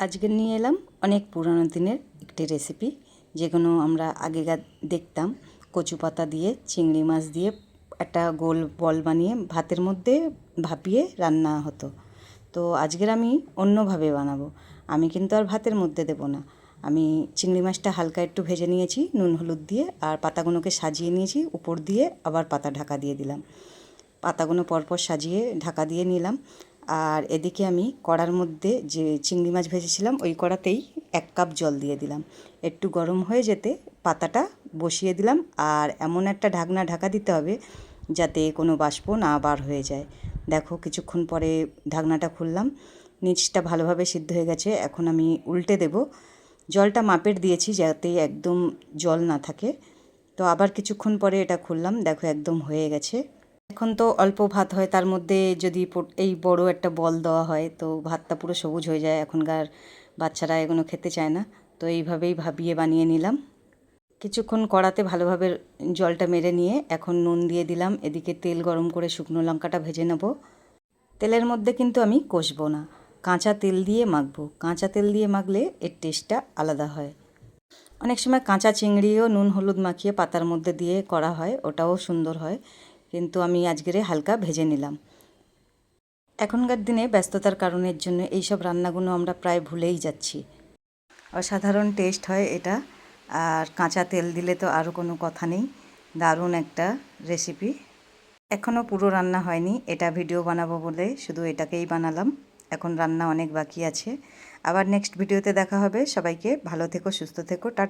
আজকে নিয়ে এলাম অনেক পুরানো দিনের একটি রেসিপি, যেগুলো আমরা আগেকার দেখতাম কচু পাতা দিয়ে চিংড়ি মাছ দিয়ে একটা গোল বল বানিয়ে ভাতের মধ্যে ভাপিয়ে রান্না হতো। তো আজকের আমি অন্যভাবে বানাবো। আমি কিন্তু আর ভাতের মধ্যে দেবো না। আমি চিংড়ি মাছটা হালকা একটু ভেজে নিয়েছি নুন হলুদ দিয়ে, আর পাতাগুলোকে সাজিয়ে নিয়েছি উপর দিয়ে, আবার পাতা ঢাকা দিয়ে দিলাম। পাতাগুলো পরপর সাজিয়ে ঢাকা দিয়ে নিলাম। আর এদিকে আমি কড়ার মধ্যে যে চিংড়ি মাছ ভেজেছিলাম ওই কড়াতেই 1 কাপ জল দিয়ে দিলাম। একটু গরম হয়ে যেতে পাতাটা বসিয়ে দিলাম, আর এমন একটা ঢাকনা ঢাকা দিতে হবে যাতে কোনো বাষ্প না বার হয়ে যায়। দেখো কিছুক্ষণ পরে ঢাকনাটা খুললাম, নিচটা ভালোভাবে সিদ্ধ হয়ে গেছে। এখন আমি উল্টে দেব। জলটা মাপের দিয়েছি যাতে একদম জল না থাকে। তো আবার কিছুক্ষণ পরে এটা খুললাম, দেখো একদম হয়ে গেছে। এখন তো অল্প ভাত হয়, তার মধ্যে যদি এই বড় একটা বল দেওয়া হয় তো ভাতটা পুরো সবুজ হয়ে যায়। এখনকার বাচ্চারা এগুলো খেতে চায় না, তো এইভাবেই ভাবিয়ে বানিয়ে নিলাম। কিছুক্ষণ কড়াতে ভালোভাবে জলটা মেরে নিয়ে এখন নুন দিয়ে দিলাম। এদিকে তেল গরম করে শুকনো লঙ্কাটা ভেজে নেব। তেলের মধ্যে কিন্তু আমি কষবো না, কাঁচা তেল দিয়ে মাখবো। কাঁচা তেল দিয়ে মাখলে এর টেস্টটা আলাদা হয়। অনেক সময় কাঁচা চিংড়িও নুন হলুদ মাখিয়ে পাতার মধ্যে দিয়ে করা হয়, ওটাও সুন্দর হয়, কিন্তু আমি আজকের হালকা ভেজে নিলাম। এখনকার দিনে ব্যস্ততার কারণের জন্য এইসব রান্নাগুলো আমরা প্রায় ভুলেই যাচ্ছি। অসাধারণ টেস্ট হয় এটা, আর কাঁচা তেল দিলে তো আরও কোনো কথা নেই। দারুণ একটা রেসিপি। এখনও পুরো রান্না হয়নি, এটা ভিডিও বানাবো বলে শুধু এটাকেই বানালাম। এখন রান্না অনেক বাকি আছে। আবার নেক্সট ভিডিওতে দেখা হবে। সবাইকে ভালো থেকো, সুস্থ থেকো, টাটা।